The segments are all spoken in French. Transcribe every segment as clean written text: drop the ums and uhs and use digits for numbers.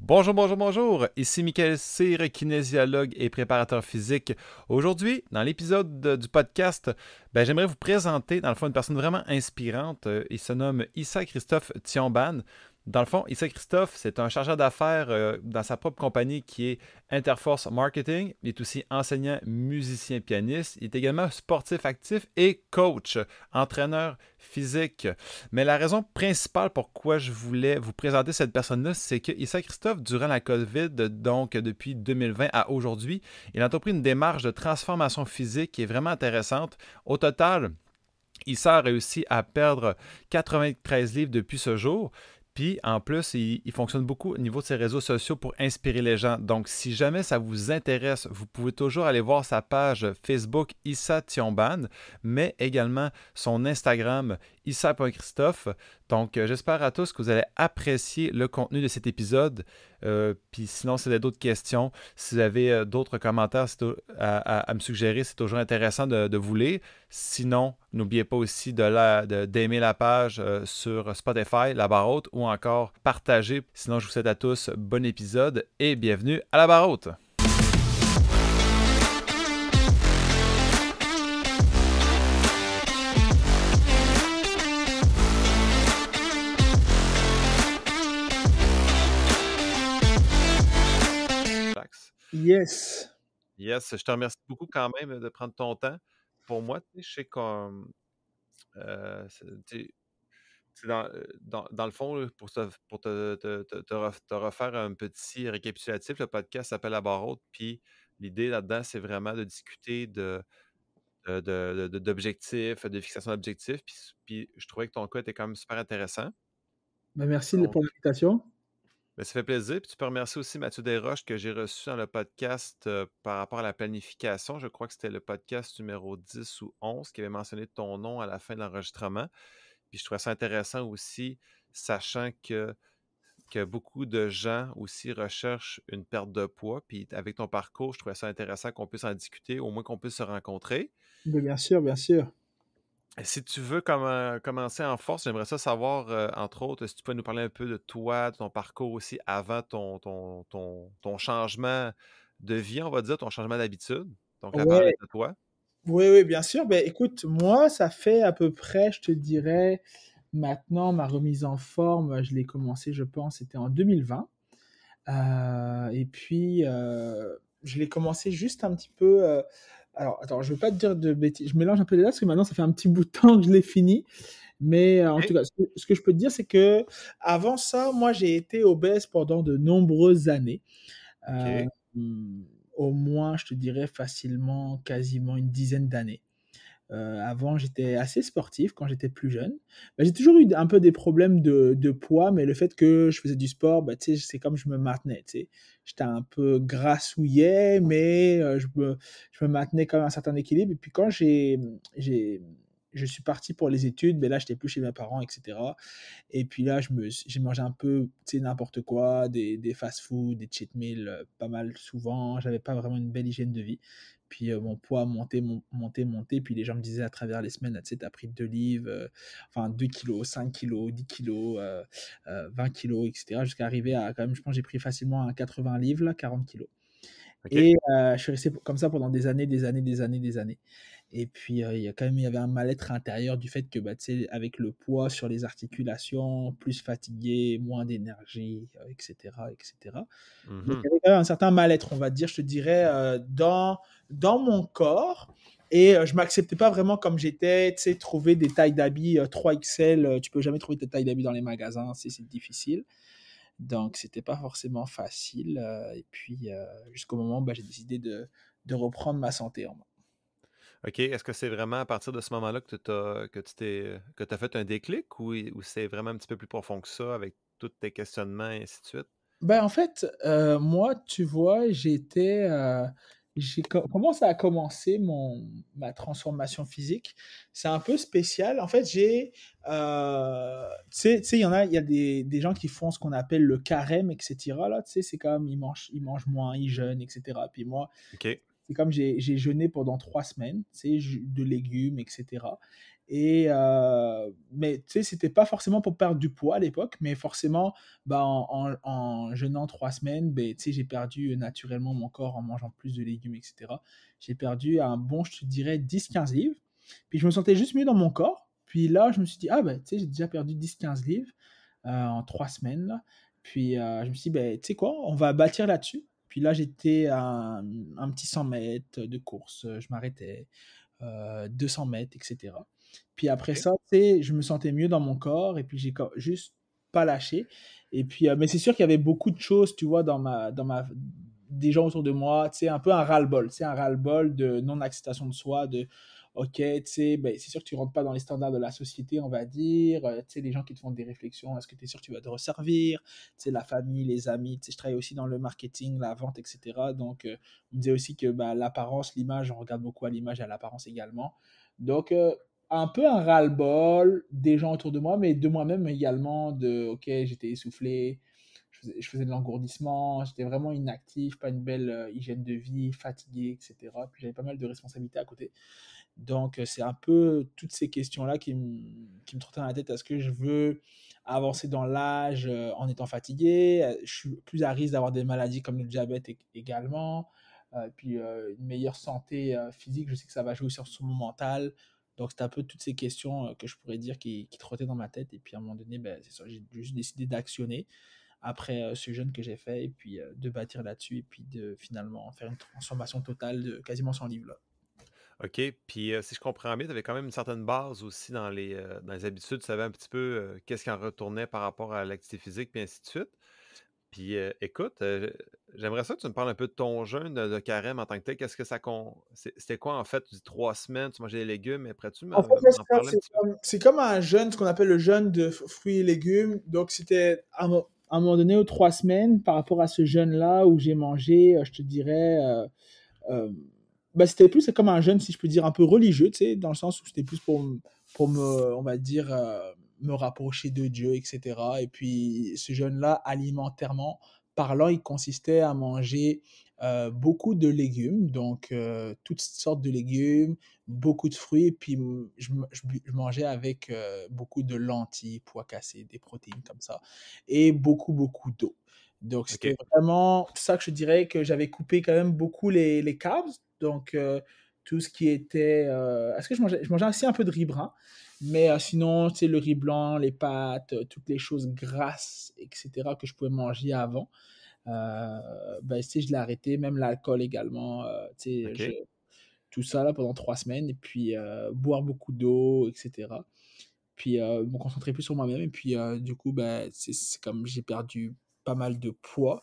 Bonjour, bonjour, bonjour. Ici Michael Cyr, kinésiologue et préparateur physique. Aujourd'hui, dans l'épisode du podcast, j'aimerais vous présenter, dans le fond, une personne vraiment inspirante. Il se nomme Issa Christophe Thiomban. Dans le fond, Issa Christophe, c'est un chargeur d'affaires dans sa propre compagnie qui est Interforce Marketing. Il est aussi enseignant, musicien, pianiste. Il est également sportif actif et coach, entraîneur physique. Mais la raison principale pourquoi je voulais vous présenter cette personne-là, c'est que Issa Christophe, durant la COVID, donc depuis 2020 à aujourd'hui, il a entrepris une démarche de transformation physique qui est vraiment intéressante. Au total, Issa a réussi à perdre 93 livres depuis ce jour. Puis, en plus, il fonctionne beaucoup au niveau de ses réseaux sociaux pour inspirer les gens. Donc, si jamais ça vous intéresse, vous pouvez toujours aller voir sa page Facebook Issa Thiomban, mais également son Instagram Issa.Christophe. Donc, j'espère à tous que vous allez apprécier le contenu de cet épisode. Puis sinon, si vous avez d'autres questions, si vous avez d'autres commentaires à me suggérer, c'est toujours intéressant de vous lire. Sinon, n'oubliez pas aussi d'aimer la page sur Spotify, la barre haute, ou encore partager. Sinon, je vous souhaite à tous bon épisode et bienvenue à la barre haute. Yes. Yes, je te remercie beaucoup quand même de prendre ton temps. Pour moi, tu sais, je sais qu'on... c'est dans le fond, là, pour te refaire un petit récapitulatif, le podcast s'appelle La Barre Haute, puis l'idée là-dedans, c'est vraiment de discuter d'objectifs, de fixation d'objectifs, puis je trouvais que ton cas était quand même super intéressant. Merci Donc, pour l'invitation. ça fait plaisir. Puis tu peux remercier aussi Mathieu Desroches que j'ai reçu dans le podcast par rapport à la planification. Je crois que c'était le podcast numéro 10 ou 11 qui avait mentionné ton nom à la fin de l'enregistrement. Puis je trouvais ça intéressant aussi, sachant que beaucoup de gens aussi recherchent une perte de poids. Puis avec ton parcours, je trouvais ça intéressant qu'on puisse en discuter, au moins qu'on puisse se rencontrer. Mais bien sûr, bien sûr. Si tu veux commencer en force, j'aimerais ça savoir, entre autres, si tu peux nous parler un peu de toi, de ton parcours aussi avant ton changement de vie, on va dire, ton changement d'habitude. Donc avant Ouais, d'être à toi. oui, oui, bien sûr. Ben, écoute, moi, ça fait à peu près, je te dirais, maintenant, ma remise en forme, je l'ai commencé, je pense, c'était en 2020. Et puis, je l'ai commencé juste un petit peu. Alors, attends, je ne veux pas te dire de bêtises. Je mélange un peu les dates parce que maintenant, ça fait un petit bout de temps que je l'ai fini. Mais en OK. tout cas, ce que je peux te dire, c'est que avant ça, moi, j'ai été obèse pendant de nombreuses années. OK. Mmh, au moins, je te dirais facilement quasiment une dizaine d'années. Avant, j'étais assez sportif quand j'étais plus jeune. J'ai toujours eu un peu des problèmes de poids, mais le fait que je faisais du sport, tu sais, c'est comme je me maintenais, tu sais. J'étais un peu grassouillet, mais je me maintenais quand même un certain équilibre. Et puis quand je suis parti pour les études, là, j'étais plus chez mes parents, etc. Et puis là, j'ai mangé un peu, tu sais, n'importe quoi, des fast-food, des cheat meals, pas mal souvent. J'avais pas vraiment une belle hygiène de vie. Puis mon poids montait, montait. Puis les gens me disaient à travers les semaines, tu sais, t'as pris 2 livres, enfin 2 kilos, 5 kilos, 10 kilos, 20 kilos, etc. Jusqu'à arriver à, quand même, je pense que j'ai pris facilement à 80 livres, là, 40 kilos. OK. Et je suis resté comme ça pendant des années, des années, des années, des années. Et puis, il y avait un mal-être intérieur du fait que, tu sais, avec le poids sur les articulations, plus fatigué, moins d'énergie, etc., etc. Donc, il Mhm. y avait quand même un certain mal-être, on va dire, je te dirais, dans mon corps. Et je m'acceptais pas vraiment comme j'étais, tu sais, trouver des tailles d'habits 3XL, tu peux jamais trouver tes tailles d'habits dans les magasins, c'est difficile. Donc, c'était pas forcément facile. Et puis, jusqu'au moment où j'ai décidé de reprendre ma santé en main. OK. Est-ce que c'est vraiment à partir de ce moment-là que t'as fait un déclic ou c'est vraiment un petit peu plus profond que ça avec tous tes questionnements et ainsi de suite? En fait, moi, tu vois, comment ça a commencé ma transformation physique? C'est un peu spécial. En fait, tu sais, il y a des gens qui font ce qu'on appelle le carême, etc. Là, tu sais, c'est comme ils mangent moins, ils jeûnent, etc. Puis moi, OK. c'est comme j'ai jeûné pendant 3 semaines, tu sais, de légumes, etc. Mais tu sais, c'était pas forcément pour perdre du poids à l'époque, mais forcément, bah, en jeûnant 3 semaines, beh, tu sais, j'ai perdu, naturellement mon corps en mangeant plus de légumes et cetera. J'ai perdu un bon, je te dirais 10-15 livres. Puis je me sentais juste mieux dans mon corps. Puis là, je me suis dit: «Ah bah, tu sais, j'ai déjà perdu 10-15 livres, en 3 semaines là». Puis, je me suis dit: «Beh, tu sais quoi? On va bâtir là-dessus». Puis là, j'étais à un petit 100 mètres de course, je m'arrêtais, 200 mètres et cetera. Puis après OK. ça, tu sais, je me sentais mieux dans mon corps et puis j'ai co juste pas lâché et puis, mais c'est sûr qu'il y avait beaucoup de choses, tu vois, dans ma des gens autour de moi, tu sais, un peu un ras-le-bol, tu sais, un ras-le-bol de non-acceptation de soi, de OK, tu sais, beh, c'est sûr que tu rentres pas dans les standards de la société, on va dire, tu sais, les gens qui te font des réflexions: «Est-ce que tu es sûr que tu vas te resservir?» Tu sais, la famille, les amis, tu sais, je travaille aussi dans le marketing, la vente et cetera donc on me disait aussi que, bah, l'apparence, l'image, on regarde beaucoup à l'image et à l'apparence également donc un peu un ras-le-bol des gens autour de moi, mais de moi-même également de OK, j'étais essoufflé, je faisais de l'engourdissement, j'étais vraiment inactif, pas une belle, hygiène de vie, fatigué et cetera. Puis j'avais pas mal de responsabilités à côté. Donc c'est un peu toutes ces questions-là qui me trottaient dans la tête. Est-ce que je veux avancer dans l'âge, en étant fatigué? Je suis plus à risque d'avoir des maladies comme le diabète également. Puis, une meilleure santé, physique, je sais que ça va jouer sur mon mental. Donc c'est un peu toutes ces questions, que je pourrais dire qui trottaient dans ma tête et puis à un moment donné, ben, c'est ça, j'ai juste décidé d'actionner après, ce jeûne que j'ai fait et puis, de bâtir là-dessus et puis de finalement faire une transformation totale de quasiment 100 livres là. OK. Puis, si je comprends bien, tu avais quand même une certaine base aussi dans les habitudes. Tu savais un petit peu, qu'est-ce qui en retournait par rapport à l'activité physique, puis ainsi de suite. Puis, écoute, j'aimerais ça que tu me parles un peu de ton jeûne de carême en tant que tel. Qu'est-ce que ça c'était quoi en fait? Tu dis 3 semaines, tu mangeais des légumes, mais pourrais-tu En fait, là, c'est m'en ça, parler un petit peu? c'est comme un jeûne, ce qu'on appelle le jeûne de fruits et légumes. Donc, c'était à un moment donné, aux 3 semaines, par rapport à ce jeûne-là où j'ai mangé, je te dirais, euh, bah, c'était plus comme un jeûne, si je peux dire, un peu religieux, tu sais, dans le sens où c'était plus pour me, on va dire, me rapprocher de Dieu, etc. Et puis, ce jeûne-là, alimentairement parlant, il consistait à manger beaucoup de légumes, donc toutes sortes de légumes, beaucoup de fruits, et puis je mangeais avec beaucoup de lentilles, pois cassés, des protéines comme ça, et beaucoup, beaucoup d'eau. Donc, c'était OK. vraiment ça que je dirais que j'avais coupé quand même beaucoup les carbs. Donc, tout ce qui était. Est-ce que je mangeais aussi un peu de riz brun, mais sinon, tu sais, le riz blanc, les pâtes, toutes les choses grasses, etc., que je pouvais manger avant, ben, tu sais, je l'ai arrêté, même l'alcool également, tu sais, OK. tout ça là pendant 3 semaines, et puis boire beaucoup d'eau, etc. Puis me concentrer plus sur moi-même, et puis du coup, ben, c'est comme j'ai perdu pas mal de poids.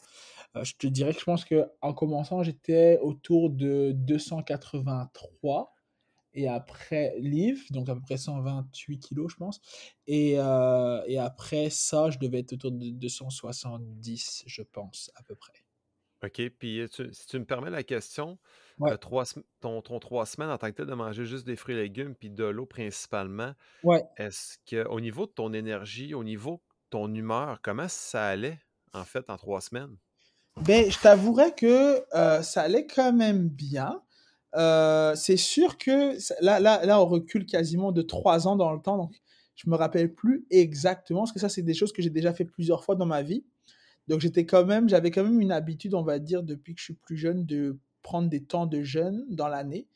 Je te dirais que je pense qu'en commençant, j'étais autour de 283 et après livres, donc à peu près 128 kilos, je pense. Et après ça, je devais être autour de 270, je pense, à peu près. OK. Puis, si tu me permets la question, Ouais, 3 semaines en tant que tel de manger juste des fruits et légumes puis de l'eau principalement, ouais. est-ce qu'au niveau de ton énergie, au niveau de ton humeur, comment ça allait, en fait, en 3 semaines? Ben, je t'avouerais que ça allait quand même bien. C'est sûr que là, on recule quasiment de 3 ans dans le temps, donc je me rappelle plus exactement, parce que ça, c'est des choses que j'ai déjà fait plusieurs fois dans ma vie. Donc j'avais quand même une habitude, on va dire, depuis que je suis plus jeune, de prendre des temps de jeûne dans l'année.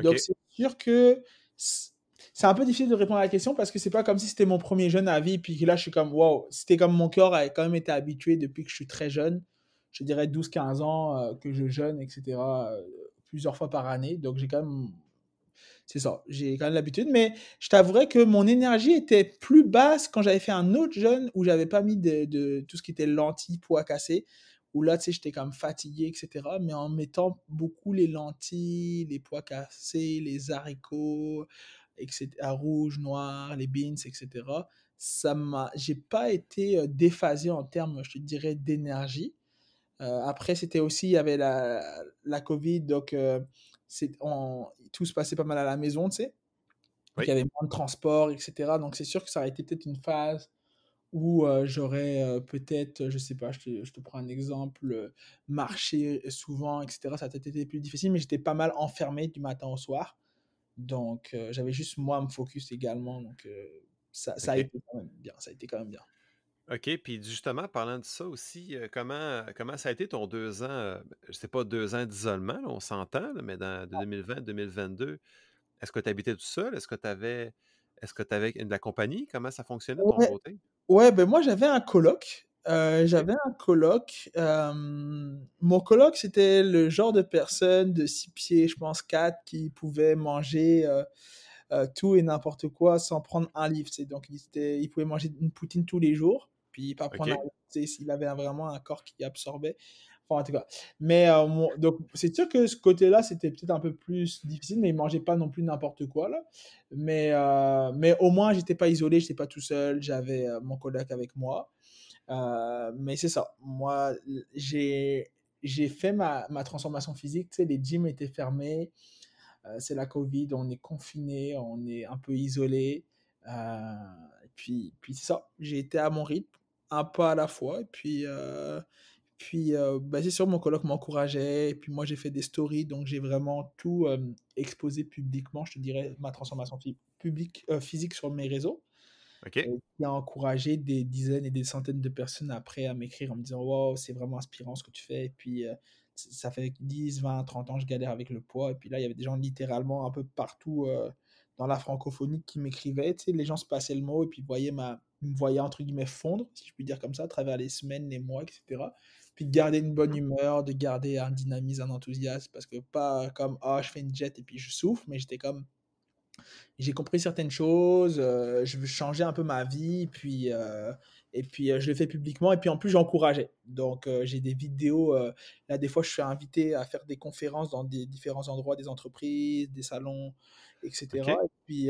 Donc OK. c'est sûr que c c'est un peu difficile de répondre à la question parce que c'est pas comme si c'était mon premier jeûne à vie, puis que là je suis comme: «Waouh!» C'était comme mon corps avait quand même été habitué depuis que je suis très jeune, je dirais 12-15 ans, que je jeûne et cetera, plusieurs fois par année. Donc j'ai quand même c'est ça, j'ai quand même l'habitude, mais je t'avouerais que mon énergie était plus basse quand j'avais fait un autre jeûne où j'avais pas mis de tout ce qui était lentilles, pois cassés, où là, tu sais, j'étais quand même fatigué, et cetera. Mais en mettant beaucoup les lentilles, les pois cassés, les haricots, et cetera, rouges, noirs, les beans, et cetera, j'ai pas été déphasé en termes, je te dirais, d'énergie. Après, c'était aussi, il y avait la Covid, donc tout se passait pas mal à la maison, tu sais. Donc, il y Oui. avait moins de transport, et cetera. Donc, c'est sûr que ça aurait été peut-être une phase où j'aurais peut-être, je sais pas, je te prends un exemple, marché souvent, et cetera. Ça a peut-être été plus difficile, mais j'étais pas mal enfermé du matin au soir. Donc, j'avais juste moi à me focus également. Donc, ça a OK. été quand même bien. Ça a été quand même bien. OK, puis justement, parlant de ça aussi, comment ça a été ton 2 ans, je sais pas 2 ans d'isolement, là, on s'entend, là, mais de 2020 à 2022? Est-ce que tu habitais tout seul? Est-ce que tu avais de la compagnie? Comment ça fonctionnait de ton Ouais, côté? ouais, ben moi j'avais un coloc. OK, Mon coloc, c'était le genre de personne de 6 pieds, je pense 4, qui pouvait manger tout et n'importe quoi sans prendre un livre. Donc il pouvait manger une poutine tous les jours, puis pas prendre un OK, livre. S'il avait vraiment un corps qui absorbait. Enfin, en tout cas. Mais donc, c'est sûr que ce côté-là, c'était peut-être un peu plus difficile, mais il mangeait pas non plus n'importe quoi, là. Mais au moins, j'étais pas isolé, j'étais pas tout seul, j'avais mon coloc avec moi. Mais c'est ça. Moi, j'ai fait ma transformation physique. Tu sais, les gyms étaient fermés. C'est la Covid, on est confiné, on est un peu isolé. Et puis c'est ça. J'ai été à mon rythme, un pas à la fois. Et puis, c'est sûr, mon coloc m'encourageait. Et puis moi, j'ai fait des stories, donc j'ai vraiment tout exposé publiquement, je te dirais, ma transformation physique sur mes réseaux. OK. Qui a encouragé des dizaines et des centaines de personnes après à m'écrire en me disant wow, c'est vraiment inspirant ce que tu fais. Et puis, ça fait 10, 20, 30 ans que je galère avec le poids. Et puis là, il y avait des gens littéralement un peu partout dans la francophonie qui m'écrivaient. Tu sais, les gens se passaient le mot et puis me voyaient entre guillemets fondre, si je puis dire comme ça, à travers les semaines, les mois, etc. Puis de garder une bonne Mmh. humeur, de garder un dynamisme, un enthousiasme, parce que pas comme ah, je fais une jet et puis je souffle, mais j'étais comme j'ai compris certaines choses, je veux changer un peu ma vie, je le fais publiquement et puis en plus j'encourageais. Donc j'ai des vidéos, là des fois je suis invité à faire des conférences dans des différents endroits, des entreprises, des salons, etc. OK. Et puis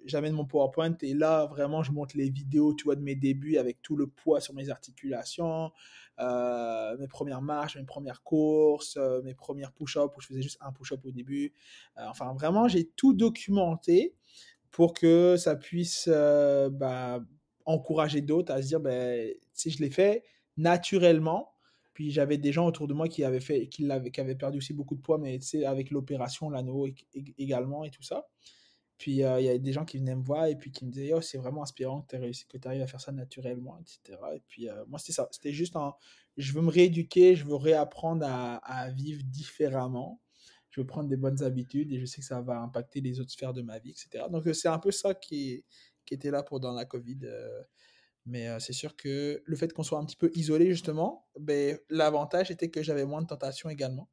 j'amène mon PowerPoint et là vraiment je montre les vidéos, tu vois, de mes débuts avec tout le poids sur mes articulations, mes premières marches, mes premières courses, mes premières push-ups où je faisais juste un push-up au début. Enfin, vraiment, j'ai tout documenté pour que ça puisse encourager d'autres à se dire, ben, si je l'ai fait naturellement, puis j'avais des gens autour de moi qui avaient fait, qui avaient perdu aussi beaucoup de poids, mais tu sais, avec l'opération, l'anneau également et tout ça. Puis il y a des gens qui venaient me voir et puis qui me disaient, oh, c'est vraiment inspirant que tu réussi, que tu arrives à faire ça naturellement, etc. Et puis moi, c'était ça. C'était juste je veux me rééduquer, je veux réapprendre à vivre différemment. Je veux prendre des bonnes habitudes et je sais que ça va impacter les autres sphères de ma vie, etc. Donc c'est un peu ça qui était là pour dans la Covid. Mais c'est sûr que le fait qu'on soit un petit peu isolé, justement, ben, l'avantage était que j'avais moins de tentations également,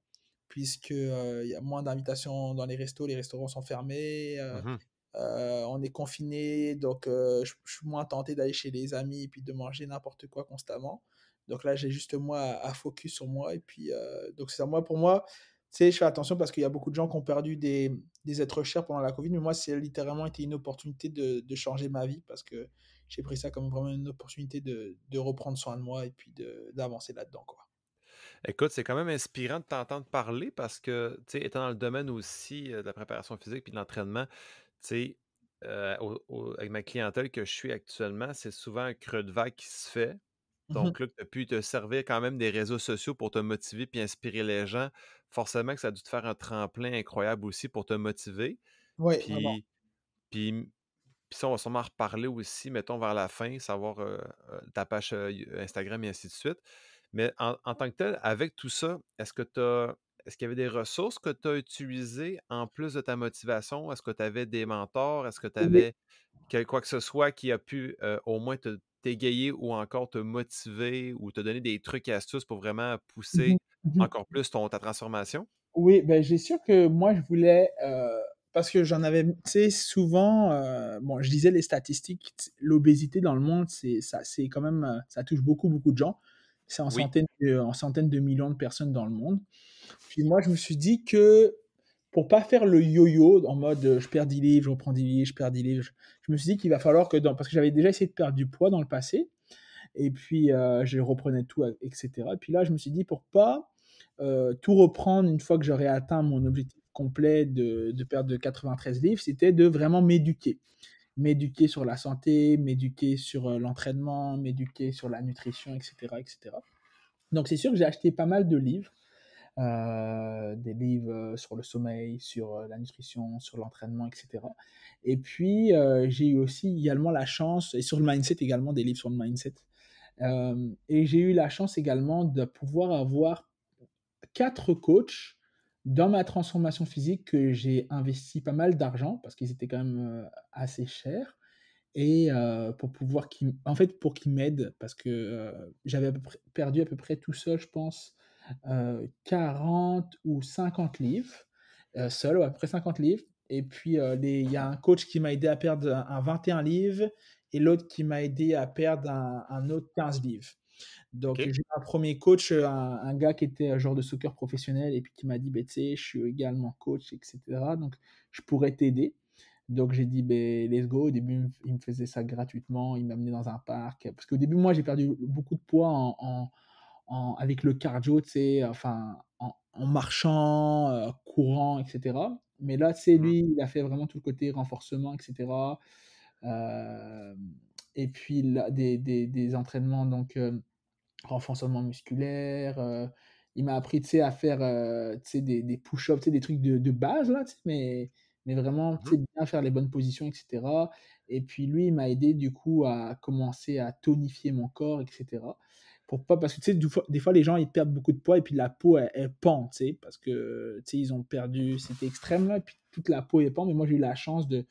puisque il y a moins d'invitations dans les restos, les restaurants sont fermés, Mmh. on est confiné, donc je suis moins tenté d'aller chez les amis et puis de manger n'importe quoi constamment. Donc là, j'ai juste moi à focus sur moi. Et puis, donc c'est ça. Moi, pour moi, tu sais, je fais attention parce qu'il y a beaucoup de gens qui ont perdu des êtres chers pendant la Covid, mais moi, c'est littéralement été une opportunité de changer ma vie parce que j'ai pris ça comme vraiment une opportunité de reprendre soin de moi et puis d'avancer là-dedans, quoi. Écoute, c'est quand même inspirant de t'entendre parler parce que, tu sais, étant dans le domaine aussi, de la préparation physique puis de l'entraînement, tu sais, avec ma clientèle que je suis actuellement, c'est souvent un creux de vague qui se fait. Mhm. Donc là, tu as pu te servir quand même des réseaux sociaux pour te motiver puis inspirer les gens. Forcément que ça a dû te faire un tremplin incroyable aussi pour te motiver. Oui, vraiment. Puis puis puis ça, on va sûrement en reparler aussi, mettons vers la fin, savoir, ta page, Instagram et ainsi de suite. Mais en tant que tel, avec tout ça, est-ce qu'il y avait des ressources que tu as utilisées en plus de ta motivation? Est-ce que tu avais des mentors? Est-ce que tu Oui. avais quoi que ce soit qui a pu, au moins te t'égayer ou encore te motiver ou te donner des trucs et astuces pour vraiment Mhm. pousser Mhm. encore plus ta transformation? Oui, ben, j'ai sûr que moi, je voulais, parce que j'en avais, tu sais, souvent, bon, je disais les statistiques, l'obésité dans le monde, c'est quand même, ça touche beaucoup, beaucoup de gens. C'est Oui. en centaines de millions de personnes dans le monde. Puis moi, je me suis dit que pour pas faire le yo-yo en mode je perds 10 livres, je reprends 10 livres, je perds 10 livres, je me suis dit qu'il va falloir que parce que j'avais déjà essayé de perdre du poids dans le passé, et puis je reprenais tout, etc. Et puis là, je me suis dit pour pas tout reprendre une fois que j'aurais atteint mon objectif complet de perdre de 93 livres, c'était de vraiment m'éduquer. M'éduquer sur la santé, m'éduquer sur l'entraînement, m'éduquer sur la nutrition, etc., etc. Donc c'est sûr que j'ai acheté pas mal de livres. des livres sur le sommeil, sur la nutrition, sur l'entraînement, etc. Et puis, j'ai eu aussi également la chance, et sur le mindset également, des livres sur le mindset. Et j'ai eu la chance également de pouvoir avoir 4 coachs dans ma transformation physique que j'ai investi pas mal d'argent parce qu'ils étaient quand même, assez chers et pour pouvoir en fait, pour qu'ils m'aident parce que, j'avais à peu près perdu à peu près tout seul, je pense, 40 ou 50 livres, seul, ouais, à peu près 50 livres et puis, il y a un coach qui m'a aidé à perdre un 21 livres et l'autre qui m'a aidé à perdre un autre 15 livres. Donc, OK. j'ai eu un premier coach, un gars qui était un joueur de soccer professionnel et puis qui m'a dit: «Beh, tu sais, je suis également coach et cetera, donc je pourrais t'aider». Donc j'ai dit: «Beh, let's go». Au début, il me faisait ça gratuitement, il m'amenait dans un parc, parce qu'au début, moi, j'ai perdu beaucoup de poids avec le cardio, tu sais, enfin, en marchant, courant et cetera. Mais là, tu sais, Mmh. lui, il a fait vraiment tout le côté renforcement et cetera, hem et puis là, des entraînements donc, renforcement musculaire, il m'a appris, tu sais, à faire, tu sais, des push-ups, tu sais, des trucs de base là, tu sais, mais vraiment, Mmh. tu sais, bien faire les bonnes positions et cetera et puis lui, il m'a aidé du coup à commencer à tonifier mon corps et cetera. Pour pas parce que tu sais, des fois les gens, ils perdent beaucoup de poids et puis la peau elle pend, tu sais, parce que, tu sais, ils ont perdu c'était extrême là et puis toute la peau elle pend, mais moi j'ai eu la chance de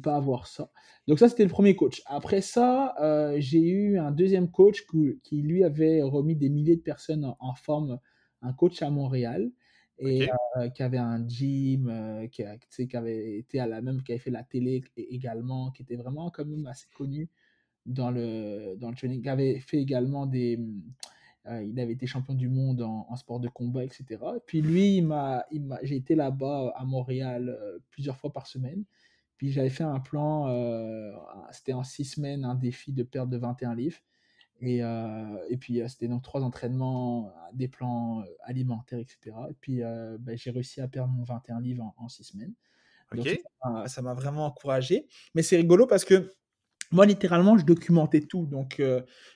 pas avoir ça. Donc ça, c'était le premier coach. Après ça, j'ai eu un deuxième coach qui lui avait remis des milliers de personnes en forme, un coach à Montréal et OK. qui avait un gym, tu sais, qui avait été qui avait fait la télé également, qui était vraiment quand même assez connu dans le training, qui avait fait également il avait été champion du monde en sport de combat, et cetera. Et puis lui, j'ai été là-bas à Montréal plusieurs fois par semaine. Puis j'avais fait un plan, c'était en 6 semaines, un défi de perte de 21 livres. Et puis c'était donc 3 entraînements, des plans alimentaires, et cetera. Et puis ben, j'ai réussi à perdre mon 21 livres en 6 semaines. Donc OK. ça m'a vraiment encouragé. Mais c'est rigolo parce que moi, littéralement, je documentais tout. Donc,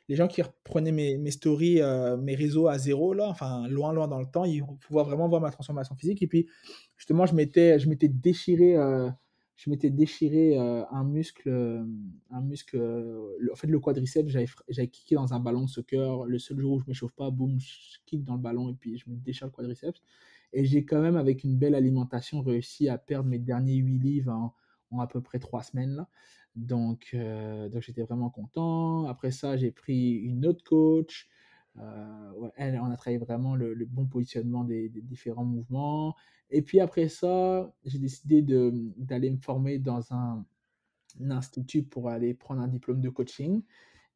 les gens qui reprenaient mes stories, mes réseaux à zéro, là, enfin, loin, loin dans le temps, ils vont pouvoir vraiment voir ma transformation physique. Et puis, justement, je m'étais déchiré un muscle, en fait, le quadriceps. J'avais kické dans un ballon de soccer. Le seul jour où je m'échauffe pas, boum, je kick dans le ballon et puis je me déchire le quadriceps. Et j'ai quand même, avec une belle alimentation, réussi à perdre mes derniers 8 livres en à peu près 3 semaines, là. Donc j'étais vraiment content. Après ça, j'ai pris une autre coach. Ouais, on a travaillé vraiment le bon positionnement des différents mouvements. Et puis après ça, j'ai décidé d'aller me former dans un institut pour aller prendre un diplôme de coaching.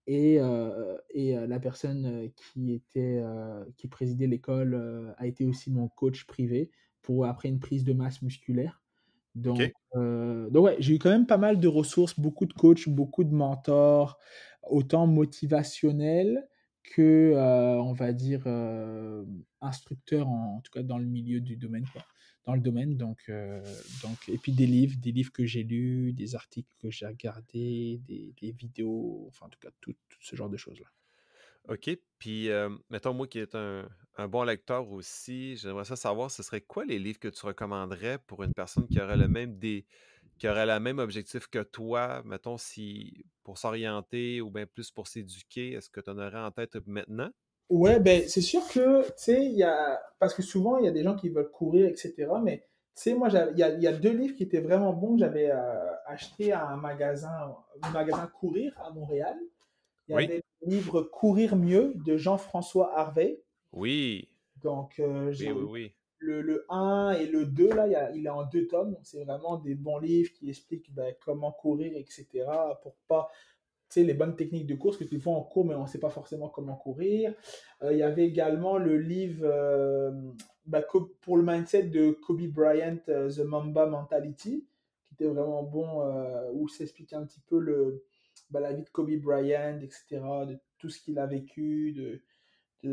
Et la personne qui présidait l'école a été aussi mon coach privé pour après une prise de masse musculaire. Donc, OK. ouais, j'ai eu quand même pas mal de ressources, beaucoup de coachs, beaucoup de mentors, autant motivationnels que, on va dire, instructeurs en tout cas dans le milieu du domaine quoi, dans le domaine donc et puis des livres que j'ai lus, des articles que j'ai regardés, des vidéos, enfin en tout cas tout ce genre de choses là. OK. Puis, mettons, moi qui est un bon lecteur aussi, j'aimerais ça savoir, ce serait quoi les livres que tu recommanderais pour une personne qui aurait qui aurait le même objectif que toi, mettons, si pour s'orienter ou bien plus pour s'éduquer, est-ce que tu en aurais en tête maintenant? Ouais, ben, c'est sûr que, tu sais, parce que souvent, il y a des gens qui veulent courir, etc. Mais, tu sais, moi, il y a 2 livres qui étaient vraiment bons que j'avais acheté à un magasin Courir à Montréal. Il y Oui. avait le livre Courir mieux de Jean-François Harvey. Oui. Donc, Oui, oui, j'ai oui. le un et le 2 là, il est en 2 tomes. Donc, c'est vraiment des bons livres qui expliquent ben, comment courir, etc. Pour pas, tu sais, les bonnes techniques de course que tu fais en cours, mais on ne sait pas forcément comment courir. Il y avait également le livre bah, pour le mindset de Kobe Bryant, The Mamba Mentality, qui était vraiment bon, où s'explique un petit peu la vie de Kobe Bryant, etc., de tout ce qu'il a vécu.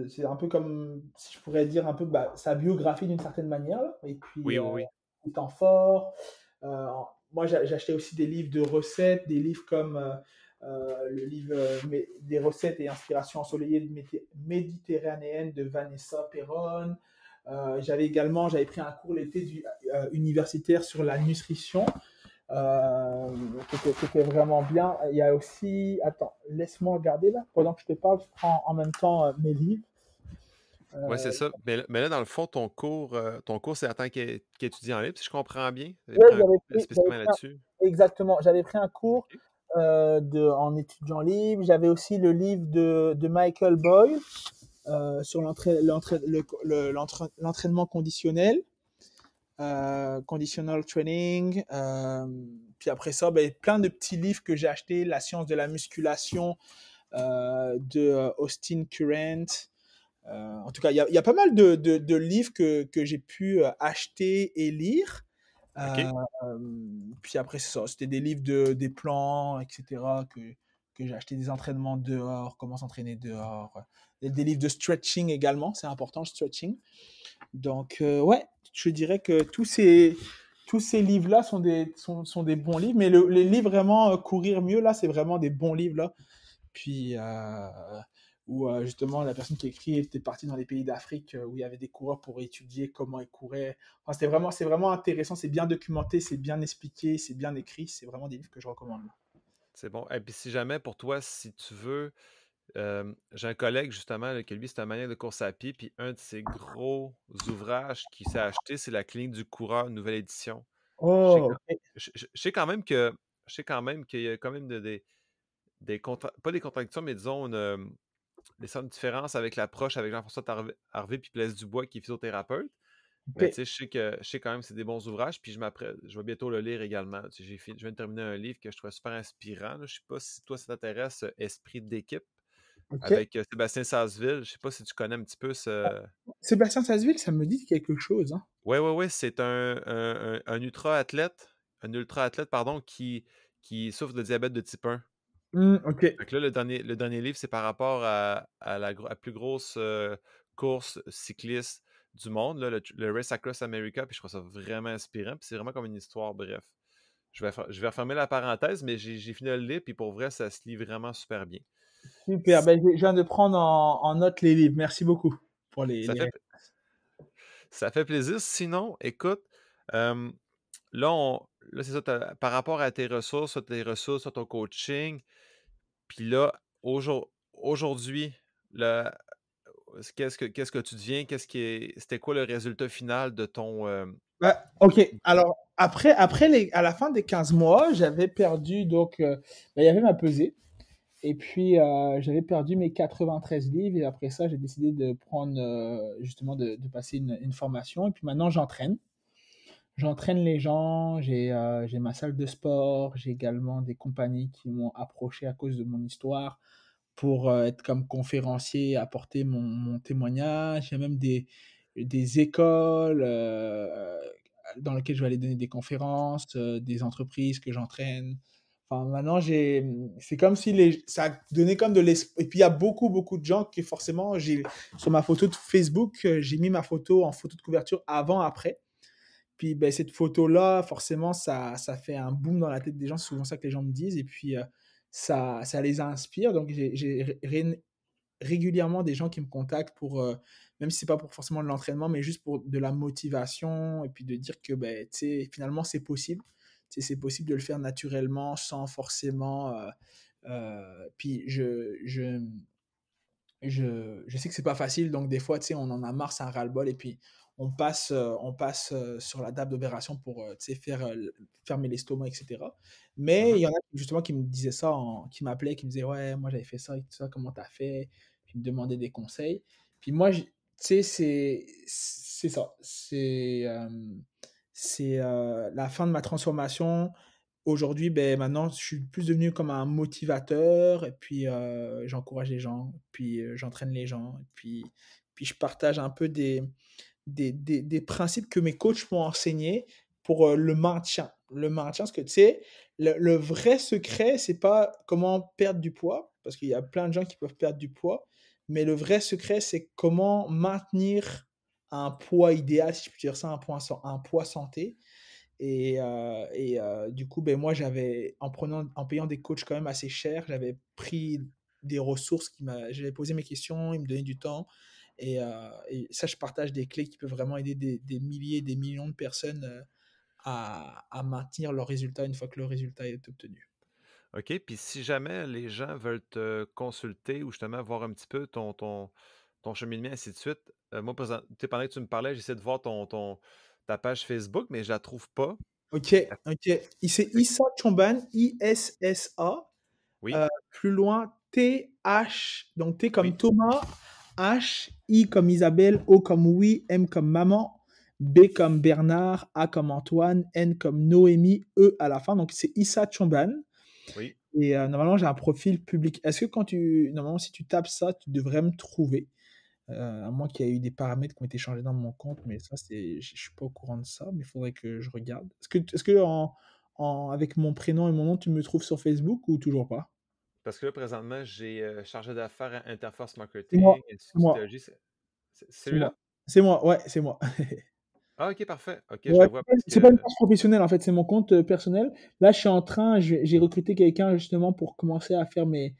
C'est un peu comme, si je pourrais dire, un peu bah, sa biographie d'une certaine manière. Là. Et puis, Oui, oui, oui. il temps fort. Euh, Moi, j'achetais aussi des livres de recettes, des livres comme le livre des recettes et inspirations ensoleillées méditerranéennes de Vanessa Perron. J'avais pris un cours l'été universitaire sur la nutrition, euh, qui était vraiment bien. Il y a aussi, attends, laisse-moi regarder là, pendant que je te parle, je prends en même temps mes livres. Ouais, c'est Euh, ça. Mais là, dans le fond, ton cours, c'est en tant qu'étudiant libre, si je comprends bien. Tu avais ouais, pris un cours spécifiquement là-dessus. exactement, j'avais pris un cours OK. en étudiant libre. J'avais aussi le livre de Michael Boyle sur l'entraînement conditionnel, conditional training. Puis après ça, ben, plein de petits livres que j'ai achetés, La science de la musculation de Austin Current. En tout cas, il y a pas mal de livres que j'ai pu acheter et lire. Euh, OK. Puis après, c'est ça. C'était des livres des plans, etc. Que j'ai acheté, des entraînements dehors, comment s'entraîner dehors. Des livres de stretching également, c'est important le stretching. Donc, ouais, je dirais que tous ces livres-là sont des bons livres, mais les livres vraiment courir mieux, là, c'est vraiment des bons livres, là. Puis, où justement, la personne qui écrit était partie dans les pays d'Afrique où il y avait des coureurs pour étudier comment ils couraient. Enfin, c'est vraiment intéressant, c'est bien documenté, c'est bien expliqué, c'est bien écrit. C'est vraiment des livres que je recommande. C'est bon. Et puis si jamais pour toi, si tu veux, j'ai un collègue justement là, que lui, c'est un manière de course à pied, puis un de ses gros ouvrages qu'il s'est acheté, c'est la Clinique du coureur, nouvelle édition. Je sais Oh, quand, ok. je sais quand même que je sais quand même qu'il y a quand même pas des contradictions, mais disons des certaines différences avec l'approche avec Jean-François Harvey puis Blaise Dubois qui est physiothérapeute. Ok. Mais tu sais, je sais quand même que c'est des bons ouvrages, puis je vais bientôt le lire également. Tu sais, je viens de terminer un livre que je trouvais super inspirant, là. Je sais pas si toi ça t'intéresse, Esprit d'équipe, Ok. avec Sébastien Sasseville. Je sais pas si tu connais un petit peu ce. Sébastien Sasseville, ça me dit quelque chose, hein. Ouais, ouais, ouais, c'est un ultra-athlète, pardon, qui souffre de diabète de type 1. Ok. Fait que là, le dernier livre, c'est par rapport à la plus grosse course cycliste du monde, là, le Race Across America, puis je trouve ça vraiment inspirant, puis c'est vraiment comme une histoire, bref. Je vais refermer la parenthèse, mais j'ai fini de le lire, puis pour vrai, ça se lit vraiment super bien. Super. Ben, je viens de prendre en note les livres. Merci beaucoup pour Ça fait, ça fait plaisir. Sinon, écoute, euh, là, c'est ça, par rapport à tes ressources, à ton coaching, puis là, aujourd'hui, le, qu'est-ce que tu deviens? C'était quoi le résultat final de ton. Bah, ok, alors à la fin des 15 mois, j'avais perdu, donc, bah, il y avait ma pesée, et puis j'avais perdu mes 93 livres, et après ça, j'ai décidé de prendre, justement, de passer une formation, et puis maintenant, j'entraîne. J'entraîne les gens, j'ai ma salle de sport, j'ai également des compagnies qui m'ont approché à cause de mon histoire pour être comme conférencier, apporter mon témoignage. Il y a même des écoles dans lesquelles je vais aller donner des conférences, des entreprises que j'entraîne. Enfin, maintenant, c'est comme si ça a donné comme de l'espoir. Et puis, il y a beaucoup, beaucoup de gens qui, forcément, sur ma photo de Facebook, j'ai mis ma photo en photo de couverture avant, après. Puis ben, cette photo-là, forcément, ça fait un boom dans la tête des gens. C'est souvent ça que les gens me disent. Et puis, ça les inspire. Donc, régulièrement des gens qui me contactent pour, même si c'est pas pour forcément de l'entraînement, mais juste pour de la motivation et puis de dire que ben, finalement, c'est possible. C'est possible de le faire naturellement sans forcément. Puis je sais que c'est pas facile, donc des fois, on en a marre, c'est un ras-le-bol, et puis on passe sur la table d'opération pour faire fermer l'estomac, etc. Mais il Mhm, y en a justement qui me disaient ça, qui m'appelaient, qui me disaient ouais, moi j'avais fait ça et tout ça, comment t'as fait? Puis ils me demandaient des conseils. Puis moi, c'est ça. C'est la fin de ma transformation. Aujourd'hui, ben, maintenant, je suis plus devenu comme un motivateur et puis j'encourage les gens, puis j'entraîne les gens, et puis je partage un peu des principes que mes coachs m'ont enseignés pour le maintien. Le maintien, parce que tu sais, le vrai secret, c'est pas comment perdre du poids, parce qu'il y a plein de gens qui peuvent perdre du poids, mais le vrai secret, c'est comment maintenir un poids idéal, si je puis dire ça, un poids santé, du coup, ben, moi, en payant des coachs quand même assez chers, j'avais pris des ressources j'avais posé mes questions, ils me donnaient du temps. Et ça, je partage des clés qui peuvent vraiment aider des milliers, des millions de personnes à maintenir leur résultat une fois que le résultat est obtenu. OK, puis si jamais les gens veulent te consulter ou justement voir un petit peu ton cheminement, ainsi de suite, moi présent tu sais, pendant que tu me parlais, j'essaie de voir ta page Facebook, mais je la trouve pas. OK, OK. C'est Fait que Issa Chomban, ISSA, oui, plus loin TH, donc T comme oui, Thomas, H, I comme Isabelle, O comme oui, M comme maman, B comme Bernard, A comme Antoine, N comme Noémie, E à la fin. Donc c'est Issa Chomban. oui. Et normalement, j'ai un profil public. Est-ce que normalement, si tu tapes ça, tu devrais me trouver? À moins qu'il y ait eu des paramètres qui ont été changés dans mon compte, mais ça, je suis pas au courant de ça, mais il faudrait que je regarde. Est-ce que avec mon prénom et mon nom, tu me trouves sur Facebook ou toujours pas? Parce que là, présentement, j'ai, chargé d'affaires à Interforce C'est moi, Marketing, c'est moi, Institut c'est c'est moi. celui-là? C'est moi, ouais, c'est moi. Ah OK, parfait. OK, je Ouais, le vois parce c'est pas une que page professionnelle en fait, c'est mon compte personnel. Là, j'ai recruté quelqu'un justement pour commencer à faire mes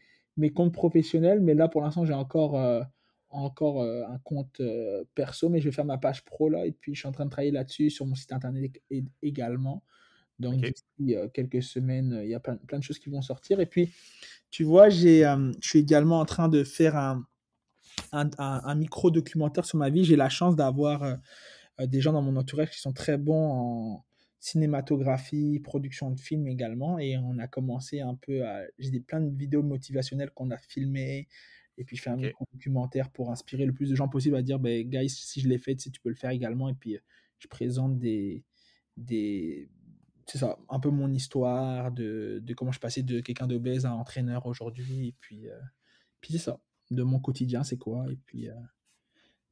comptes professionnels, mais là pour l'instant, j'ai encore un compte perso, mais je vais faire ma page pro là, et puis je suis en train de travailler là-dessus sur mon site internet également. Donc OK, d'ici quelques semaines, il y a plein de choses qui vont sortir. Et puis, tu vois, je suis également en train de faire un micro-documentaire sur ma vie. J'ai la chance d'avoir des gens dans mon entourage qui sont très bons en cinématographie, production de films également. Et on a commencé un peu à. J'ai plein de vidéos motivationnelles qu'on a filmées. Et puis, je fais un OK, micro-documentaire pour inspirer le plus de gens possible à dire, ben, guys, si je l'ai fait, tu sais, tu peux le faire également. Et puis, je présente des, c'est ça, un peu mon histoire de comment je passais de quelqu'un d'obèse à entraîneur aujourd'hui. Et puis c'est ça, de mon quotidien, c'est quoi.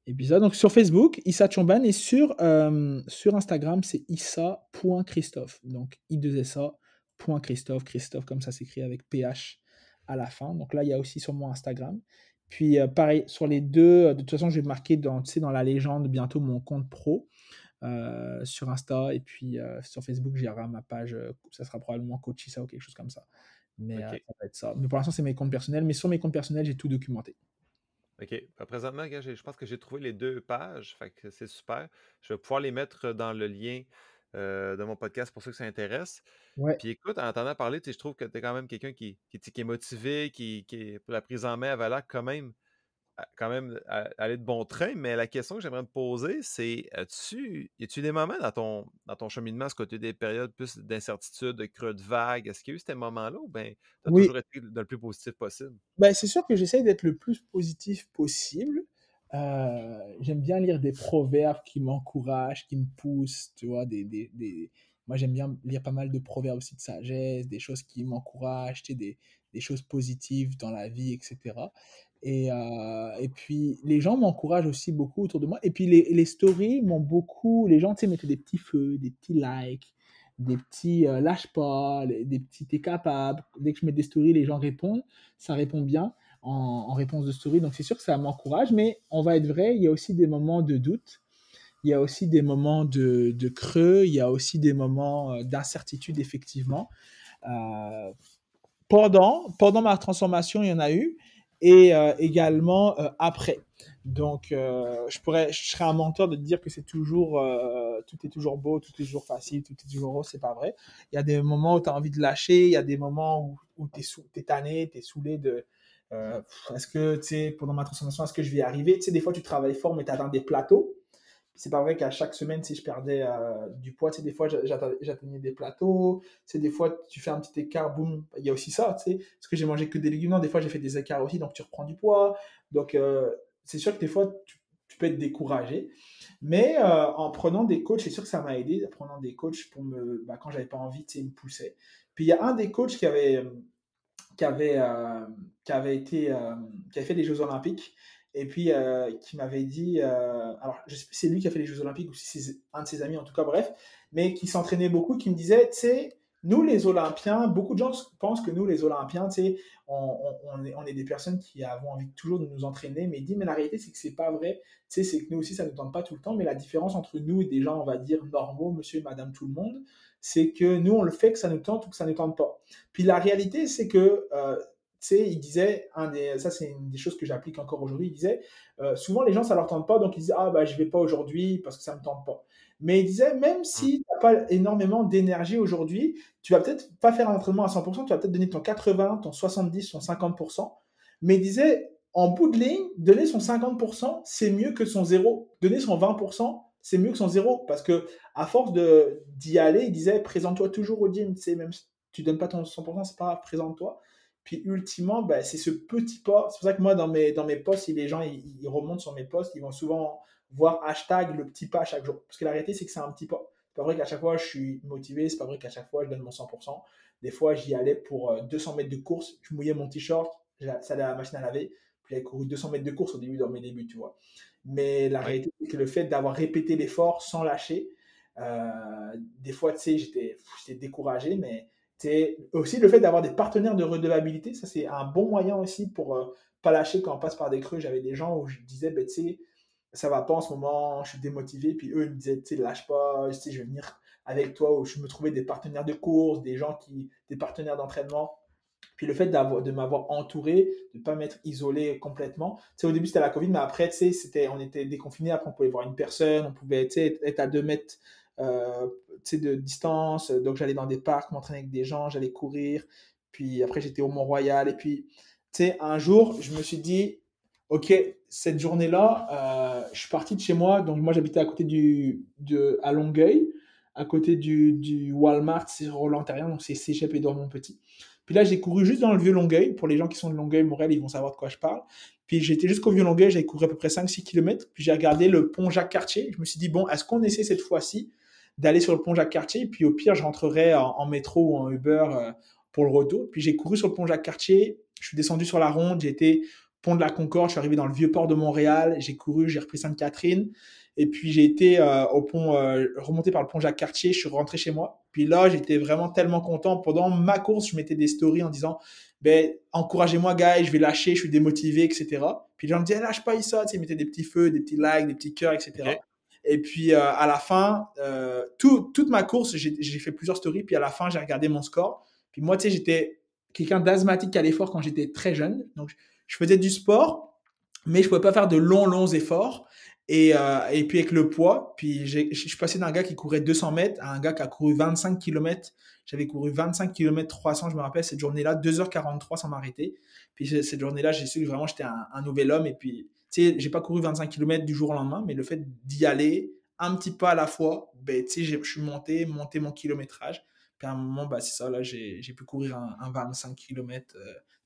Et puis ça, donc sur Facebook, Issa Chomban, et sur Instagram, c'est issa.christophe. Donc I2SA.christophe, Christophe comme ça s'écrit avec PH à la fin. Donc là, il y a aussi sur mon Instagram. Puis pareil, sur les deux, de toute façon, je vais marquer tu sais, dans la légende bientôt mon compte pro sur Insta. Et puis sur Facebook, j'irai ma page, ça sera probablement Coach Issa ou quelque chose comme ça. Mais OK. ça va être ça. Mais pour l'instant, c'est mes comptes personnels. Mais sur mes comptes personnels, j'ai tout documenté. OK. Présentement, gars, je pense que j'ai trouvé les 2 pages, fait que c'est super. Je vais pouvoir les mettre dans le lien, de mon podcast pour ceux que ça intéresse. Ouais. Puis écoute, en t'entendant parler, tu sais, je trouve que tu es quand même quelqu'un qui est motivé, qui est pour la prise en main avait l'air quand même aller de bon train, mais la question que j'aimerais te poser, c'est y a-tu des moments dans ton cheminement, est-ce que tu as eu des périodes plus d'incertitude, de creux de vague? Est-ce qu'il y a eu ces moments-là ou bien tu as Oui, toujours été dans le plus positif possible? ben, c'est sûr que j'essaye d'être le plus positif possible. J'aime bien lire des proverbes qui m'encouragent, qui me poussent, tu vois. Moi, j'aime bien lire pas mal de proverbes aussi de sagesse, des choses qui m'encouragent, tu sais, des choses positives dans la vie, etc. Et puis, les gens m'encouragent aussi beaucoup autour de moi. Et puis, les stories m'ont beaucoup. Les gens, tu sais, mettaient des petits feux, des petits likes, des petits lâche pas, des petits t'es capable. Dès que je mets des stories, les gens répondent, ça répond bien en réponse de story. Donc c'est sûr que ça m'encourage, mais on va être vrai, il y a aussi des moments de doute, il y a aussi des moments de creux, il y a aussi des moments d'incertitude, effectivement. Euh, pendant ma transformation, il y en a eu, et également après. Donc, je serais un menteur de te dire que tout est toujours beau, tout est toujours facile, tout est toujours rose, c'est pas vrai. Il y a des moments où tu as envie de lâcher, il y a des moments où t'es tanné, t'es saoulé est-ce que, tu sais, pendant ma transformation, est-ce que je vais y arriver? Tu sais, des fois, tu travailles fort, mais tu atteins des plateaux. C'est pas vrai qu'à chaque semaine, si je perdais du poids, tu sais, des fois, j'atteignais des plateaux. Tu sais, des fois, tu fais un petit écart, boum. Il y a aussi ça, tu sais. Parce que j'ai mangé que des légumes, non, des fois, j'ai fait des écarts aussi, donc tu reprends du poids. Donc, c'est sûr que des fois, tu peux être découragé. Mais en prenant des coachs, c'est sûr que ça m'a aidé. En prenant des coachs quand j'avais pas envie, tu sais, ils me poussaient. Puis, il y a un des coachs qui avait, euh, qui avait fait des Jeux Olympiques, et puis qui m'avait dit, alors je sais plus si c'est lui qui a fait les Jeux Olympiques ou si c'est un de ses amis, en tout cas, bref, mais qui s'entraînait beaucoup, qui me disait, tu sais, nous les Olympiens, beaucoup de gens pensent que nous les Olympiens, tu sais, on est des personnes qui avons envie toujours de nous entraîner, mais il dit, mais la réalité c'est que c'est pas vrai, tu sais, c'est que nous aussi ça ne nous tente pas tout le temps, mais la différence entre nous et des gens, on va dire, normaux, monsieur et madame tout le monde, c'est que nous on le fait que ça nous tente ou que ça ne nous tente pas. Puis la réalité, c'est que, tu sais, il disait, ça c'est une des choses que j'applique encore aujourd'hui, il disait, souvent les gens ça leur tente pas, donc ils disent, ah bah je vais pas aujourd'hui parce que ça me tente pas. Mais il disait, même Mmh. si tu n'as pas énormément d'énergie aujourd'hui, tu vas peut-être pas faire un entraînement à 100%, tu vas peut-être donner ton 80, ton 70, ton 50%. Mais il disait, en bout de ligne, donner son 50%, c'est mieux que son zéro. Donner son 20%, c'est mieux que son zéro. Parce que à force d'y aller, il disait, présente-toi toujours au gym. Tu sais, même si tu donnes pas ton 100%, c'est pas grave, présente-toi. Puis ultimement, ben, c'est ce petit pas. C'est pour ça que moi, dans mes posts, si les gens ils remontent sur mes posts, ils vont souvent voir hashtag le petit pas chaque jour. Parce que la réalité, c'est que c'est un petit pas. C'est pas vrai qu'à chaque fois, je suis motivé. C'est pas vrai qu'à chaque fois, je donne mon 100%. Des fois, j'y allais pour 200 mètres de course. Je mouillais mon t-shirt. Ça allait à la machine à laver. Puis j'avais couru 200 mètres de course au début, dans mes débuts, tu vois. Mais la Oui. réalité, c'est que le fait d'avoir répété l'effort sans lâcher, des fois, tu sais, j'étais découragé, mais aussi le fait d'avoir des partenaires de redevabilité, ça c'est un bon moyen aussi pour pas lâcher quand on passe par des creux. J'avais des gens où je disais, ben, tu sais, ça va pas en ce moment, je suis démotivé, puis eux ils me disaient, tu sais, lâche pas, tu sais, je vais venir avec toi, où je me trouvais des partenaires de course, des partenaires d'entraînement. Puis le fait de m'avoir entouré, de ne pas m'être isolé complètement. Tu sais, au début, c'était la Covid, mais après, tu sais, on était déconfinés. Après, on pouvait voir une personne, on pouvait, tu sais, être à 2 mètres tu sais, de distance. Donc, j'allais dans des parcs, m'entraîner avec des gens, j'allais courir. Puis après, j'étais au Mont-Royal. Et puis, tu sais, un jour, je me suis dit, OK, cette journée-là, je suis parti de chez moi. Donc, moi, j'habitais à côté à Longueuil, à côté du Walmart, c'est Roland-Terrien, donc c'est Cégep et Dormont-Petit. Puis là, j'ai couru juste dans le Vieux-Longueuil. Pour les gens qui sont de Longueuil, Montréal, ils vont savoir de quoi je parle. Puis j'étais jusqu'au Vieux-Longueuil, j'ai couru à peu près 5-6 km. Puis j'ai regardé le pont Jacques-Cartier. Je me suis dit, bon, est-ce qu'on essaie cette fois-ci d'aller sur le pont Jacques-Cartier? Puis au pire, je rentrerai en métro ou en Uber pour le retour. Puis j'ai couru sur le pont Jacques-Cartier. Je suis descendu sur la ronde. J'ai été pont de la Concorde. Je suis arrivé dans le Vieux-Port de Montréal. J'ai couru, j'ai repris Sainte-Catherine. Et puis j'ai été au pont, remonté par le pont Jacques-Cartier, je suis rentré chez moi. Puis là, j'étais vraiment tellement content. Pendant ma course, je mettais des stories en disant, ben, encouragez-moi, gars, je vais lâcher, je suis démotivé, etc. Puis les gens me disaient, lâche pas ça, tu sais, ils mettaient des petits feux, des petits likes, des petits cœurs, etc. OK. Et puis à la fin, toute ma course, j'ai fait plusieurs stories. Puis à la fin, j'ai regardé mon score. Puis moi, tu sais, j'étais quelqu'un d'asthmatique à l'effort quand j'étais très jeune. Donc, je faisais du sport, mais je pouvais pas faire de longs efforts. Et puis avec le poids, puis je suis passé d'un gars qui courait 200 mètres à un gars qui a couru 25 km. J'avais couru 25 km 300, je me rappelle, cette journée-là, 2h43 sans m'arrêter. Puis cette journée-là, j'ai su que vraiment j'étais un nouvel homme. Et puis, tu sais, j'ai pas couru 25 km du jour au lendemain, mais le fait d'y aller un petit pas à la fois, ben, tu sais, je suis monté mon kilométrage. Puis à un moment, bah, c'est ça, là, j'ai pu courir un 25 km.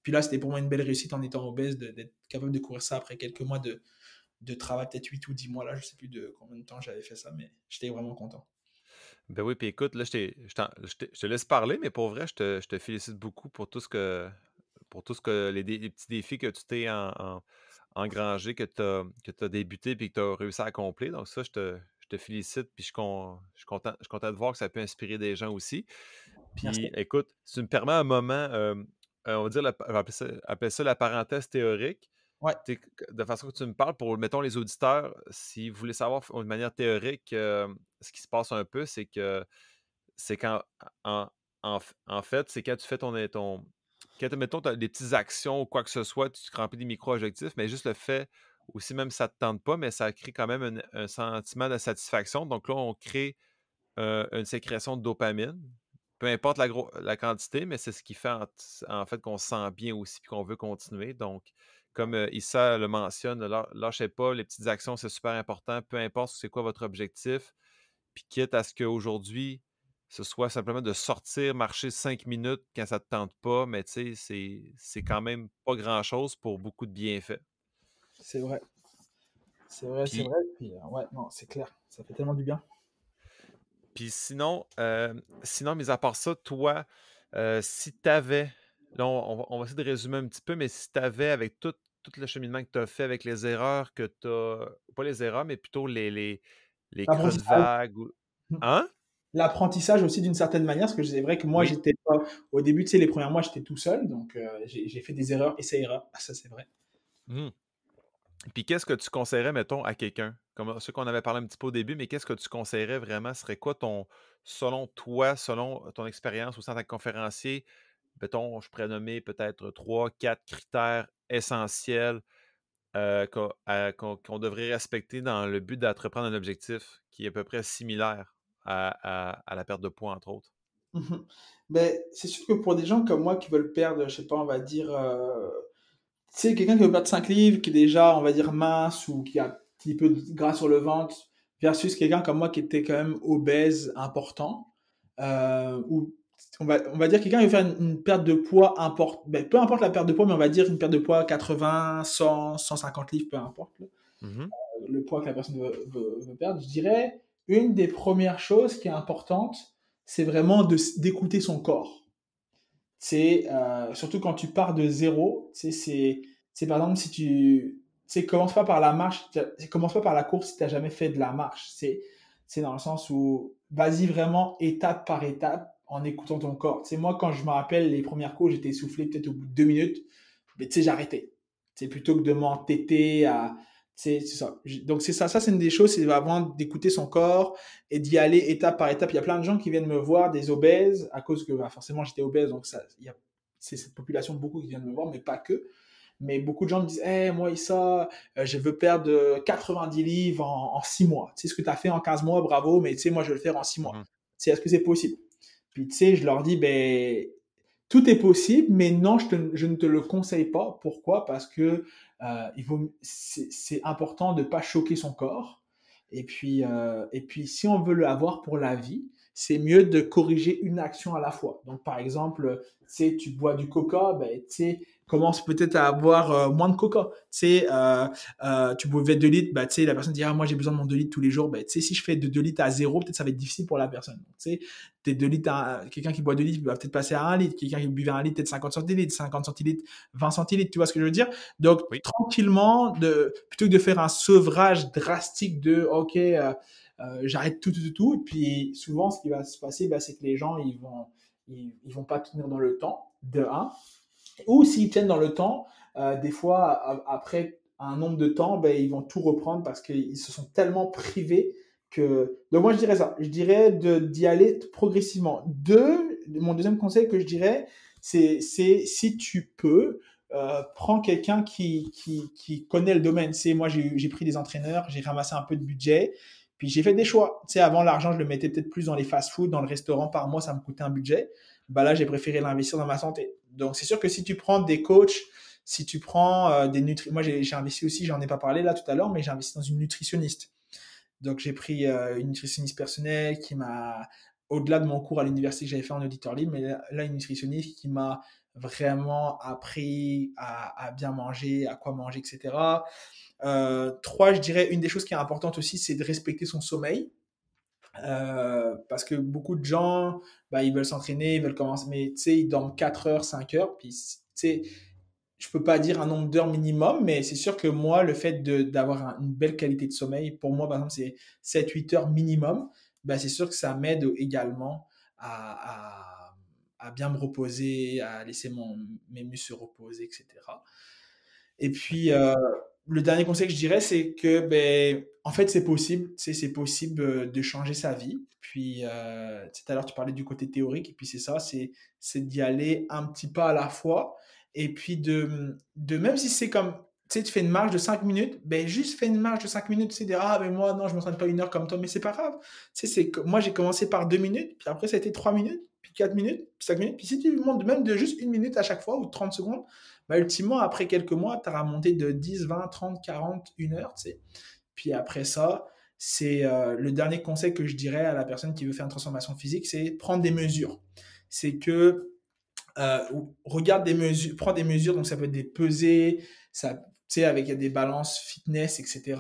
Puis là, c'était pour moi une belle réussite en étant obèse d'être capable de courir ça après quelques mois de travail, peut-être 8 ou 10 mois là, je sais plus de combien de temps j'avais fait ça, mais j'étais vraiment content. Ben oui, puis écoute, là, je te laisse parler, mais pour vrai, je te félicite beaucoup pour tout ce que les petits défis que tu t'es engrangé, que tu as débuté puis que tu as réussi à accomplir. Donc ça, je te félicite, puis je suis content de voir que ça peut inspirer des gens aussi. Merci. Puis écoute, si tu me permets un moment, on va dire, je vais appeler ça la parenthèse théorique. Ouais, Tu sais, de façon que tu me parles, pour, mettons, les auditeurs, si vous voulez savoir de manière théorique, ce qui se passe un peu, c'est qu'en en, en fait, c'est quand tu fais quand, mettons, tu as des petites actions ou quoi que ce soit, tu remplis des micro-objectifs, mais juste le fait, aussi, même si ça ne te tente pas, mais ça crée quand même un sentiment de satisfaction. Donc là, on crée une sécrétion de dopamine. Peu importe la quantité, mais c'est ce qui fait en fait qu'on se sent bien aussi et qu'on veut continuer. Donc, comme Issa le mentionne, lâchez pas, les petites actions, c'est super important. Peu importe c'est quoi votre objectif. Puis quitte à ce qu'aujourd'hui, ce soit simplement de sortir, marcher 5 minutes quand ça ne te tente pas, mais tu sais, c'est quand même pas grand-chose pour beaucoup de bienfaits. c'est vrai. C'est vrai, c'est Puis, vrai. Puis, ouais, non, c'est clair. Ça fait tellement du bien. puis sinon, mis à part ça, toi, si tu avais, là, on va essayer de résumer un petit peu, mais si tu avais, avec tout le cheminement que tu as fait, avec les erreurs que tu as, pas les erreurs, mais plutôt les creux de L'apprentissage. vague, hein? L'apprentissage aussi d'une certaine manière, parce que c'est vrai que moi, Oui. j'étais pas, au début, tu sais, les premiers mois, j'étais tout seul, donc j'ai fait des erreurs, essais-erreurs. Ah, ça, c'est vrai. Mhm. Puis qu'est-ce que tu conseillerais, mettons, à quelqu'un? Comme ce qu'on avait parlé un petit peu au début, mais qu'est-ce que tu conseillerais vraiment? Ce serait quoi selon toi, selon ton expérience au sein de conférencier, mettons, je pourrais nommer peut-être 3, 4 critères essentiels qu'on devrait respecter dans le but d'entreprendre un objectif qui est à peu près similaire à la perte de poids, entre autres. Mhm. Ben, c'est sûr que pour des gens comme moi qui veulent perdre, je sais pas, on va dire, tu sais, quelqu'un qui veut perdre 5 livres, qui est déjà, on va dire, mince ou qui a un petit peu de gras sur le ventre, versus quelqu'un comme moi qui était quand même obèse important, ou on va dire quelqu'un qui veut faire une perte de poids importante, ben, peu importe la perte de poids, mais on va dire une perte de poids 80, 100, 150 livres, peu importe là, Mhm, le poids que la personne veut perdre, je dirais, une des premières choses qui est importante, c'est vraiment d'écouter son corps. C'est surtout quand tu pars de zéro, c'est par exemple si tu commence pas par la marche, commence pas par la course si tu n'as jamais fait de la marche. C'est dans le sens où vas-y vraiment étape par étape en écoutant ton corps. Tu sais, moi, quand je me rappelle les premières courses, j'étais essoufflé peut-être au bout de 2 minutes, mais tu sais, j'arrêtais. C'est plutôt que de m'entêter à. C'est ça. Donc, c'est ça. Ça, c'est une des choses, c'est vraiment d'écouter son corps et d'y aller étape par étape. Il y a plein de gens qui viennent me voir, des obèses, à cause que bah, forcément j'étais obèse, donc c'est cette population beaucoup qui vient me voir, mais pas que. Mais beaucoup de gens me disent, hey, moi, Issa, je veux perdre 90 livres en 6 mois. Tu sais, ce que tu as fait en 15 mois, bravo, mais tu sais, moi, je veux le faire en 6 mois. mhm, Est-ce que c'est possible? Puis, tu sais, je leur dis, ben, tout est possible, mais non, je ne te le conseille pas. Pourquoi? Parce que c'est important de ne pas choquer son corps. Et puis, si on veut le avoir pour la vie, c'est mieux de corriger une action à la fois. Donc, par exemple, tu sais, tu bois du coca, ben, tu sais, commence peut-être à boire moins de coca. Tu sais, tu buvais 2 litres, ben, tu sais, la personne dit, ah, moi, j'ai besoin de mon 2 litres tous les jours. Ben, tu sais, si je fais de 2 litres à zéro, peut-être ça va être difficile pour la personne. Donc, tu sais, t'es 2 litres quelqu'un qui boit 2 litres va peut-être passer à 1 litre. Quelqu'un qui buvait 1 litre, peut-être 50 centilitres, 50 centilitres, 20 centilitres. Tu vois ce que je veux dire? Donc, oui. tranquillement, plutôt que de faire un sevrage drastique de, OK, j'arrête tout. Et puis, souvent, ce qui va se passer, bah, c'est que les gens, ils vont pas tenir dans le temps, de un. Ou s'ils tiennent dans le temps, des fois, après un nombre de temps, ben, ils vont tout reprendre parce qu'ils se sont tellement privés que. Donc moi, je dirais ça. Je dirais d'y aller progressivement. Mon deuxième conseil que je dirais, c'est si tu peux, prends quelqu'un qui connaît le domaine. C'est moi, j'ai pris des entraîneurs, j'ai ramassé un peu de budget, puis j'ai fait des choix. Tu sais, avant, l'argent, je le mettais peut-être plus dans les fast-food, dans le restaurant par mois, ça me coûtait un budget. Bah là, j'ai préféré l'investir dans ma santé. Donc, c'est sûr que si tu prends des coachs, si tu prends des nutri, moi j'ai investi aussi, j'en ai pas parlé là tout à l'heure, mais j'ai investi dans une nutritionniste. Donc, j'ai pris une nutritionniste personnelle qui m'a, au-delà de mon cours à l'université que j'avais fait en auditeur libre, mais là, une nutritionniste qui m'a vraiment appris à bien manger, à quoi manger, etc. Trois, je dirais, une des choses qui est importante aussi, c'est de respecter son sommeil. Parce que beaucoup de gens, bah, ils veulent s'entraîner, ils veulent commencer, mais tu sais, ils dorment 4 heures, 5 heures, puis tu sais, je peux pas dire un nombre d'heures minimum, mais c'est sûr que moi, le fait d'avoir une belle qualité de sommeil, pour moi, par exemple, c'est 7-8 heures minimum, bah, c'est sûr que ça m'aide également à bien me reposer, à laisser mes muscles se reposer, etc. Et puis, le dernier conseil que je dirais, c'est que, ben, en fait, c'est possible. C'est possible de changer sa vie. Puis, tout à l'heure, tu parlais du côté théorique. Et puis, c'est ça, c'est d'y aller un petit pas à la fois. Et puis, même si c'est comme, tu sais, tu fais une marche de 5 minutes, ben, juste fais une marche de 5 minutes. Tu sais, dire, ah, mais moi, non, je ne m'entraîne pas 1 heure comme toi, mais c'est pas grave. Tu sais, moi, j'ai commencé par 2 minutes, puis après, ça a été 3 minutes, puis 4 minutes, puis 5 minutes. Puis si tu montes même de juste 1 minute à chaque fois ou 30 secondes, bah, ultimement, après quelques mois, tu auras monté de 10, 20, 30, 40, 1 heure, tu sais. Puis après ça, c'est le dernier conseil que je dirais à la personne qui veut faire une transformation physique, c'est prendre des mesures. C'est que euh, regarde des mesures, prends des mesures, donc ça peut être des pesées, ça, tu sais, avec des balances fitness, etc.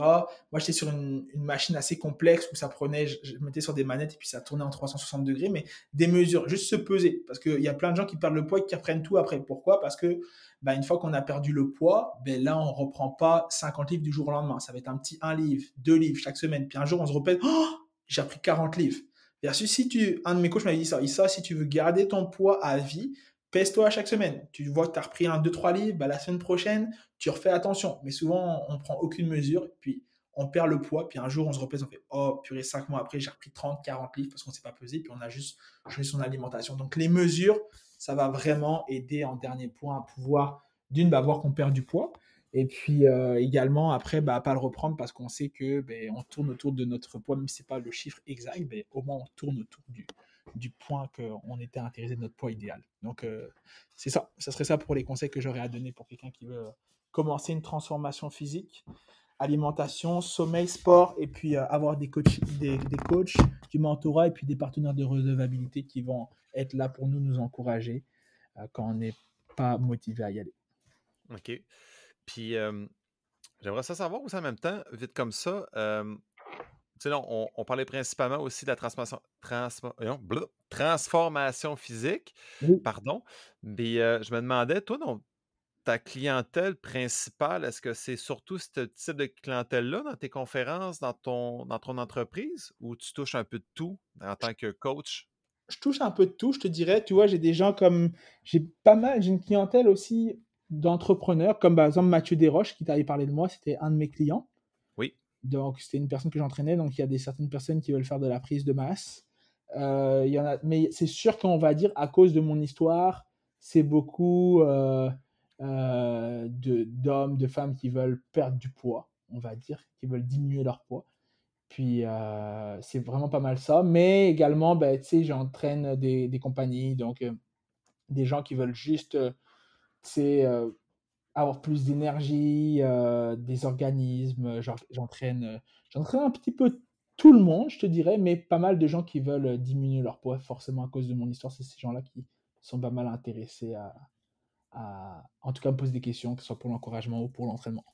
Moi, j'étais sur une machine assez complexe où ça prenait, je mettais sur des manettes et puis ça tournait en 360 degrés, mais des mesures, juste se peser. Parce qu'il y a plein de gens qui perdent le poids et qui reprennent tout après. Pourquoi? Parce que bah, une fois qu'on a perdu le poids, ben là, on reprend pas 50 livres du jour au lendemain. Ça va être un petit 1 livre, 2 livres chaque semaine. Puis un jour, on se repète, oh, j'ai repris 40 livres. Versus si un de mes coachs m'avait dit ça, si tu veux garder ton poids à vie, pèse-toi chaque semaine. Tu vois que tu as repris 2, 3 livres, bah, la semaine prochaine, tu refais attention. Mais souvent, on ne prend aucune mesure. Et puis, on perd le poids, puis un jour, on se repèse, on fait oh, purée, 5 mois après, j'ai repris 30, 40 livres parce qu'on ne s'est pas pesé, puis on a juste changé son alimentation. Donc, les mesures, ça va vraiment aider en dernier point à pouvoir, d'une, voir qu'on perd du poids, et puis également, après, pas le reprendre parce qu'on sait que on tourne autour de notre poids, même si ce n'est pas le chiffre exact, au moins on tourne autour du point qu'on était intéressé de notre poids idéal. Donc, c'est ça. Ça serait ça pour les conseils que j'aurais à donner pour quelqu'un qui veut commencer une transformation physique, alimentation, sommeil, sport, et puis avoir des coachs, des coachs, du mentorat et puis des partenaires de redevabilité qui vont être là pour nous encourager quand on n'est pas motivé à y aller. OK. Puis, j'aimerais ça savoir aussi en même temps, vite comme ça, tu sais, là, on parlait principalement aussi de la transformation physique, Oui. pardon. Mais je me demandais, toi, dans ta clientèle principale, est-ce que c'est surtout ce type de clientèle-là dans tes conférences, dans ton entreprise, ou tu touches un peu de tout en tant que coach? Je touche un peu de tout, je te dirais. Tu vois, j'ai des gens comme, j'ai une clientèle aussi d'entrepreneurs, comme par exemple Mathieu Desroches qui t'avait parlé de moi, c'était un de mes clients. Oui. Donc, c'était une personne que j'entraînais. Donc, il y a certaines personnes qui veulent faire de la prise de masse. Il y en a, mais c'est sûr qu'on va dire, à cause de mon histoire, c'est beaucoup d'hommes, de femmes qui veulent perdre du poids, on va dire, qui veulent diminuer leur poids. Puis, c'est vraiment pas mal ça. Mais également, tu sais, j'entraîne des compagnies, donc des gens qui veulent juste, tu sais, avoir plus d'énergie, des organismes. J'entraîne un petit peu tout le monde, je te dirais, mais pas mal de gens qui veulent diminuer leur poids forcément à cause de mon histoire. C'est ces gens-là qui sont pas mal intéressés en tout cas, me poser des questions, que ce soit pour l'encouragement ou pour l'entraînement.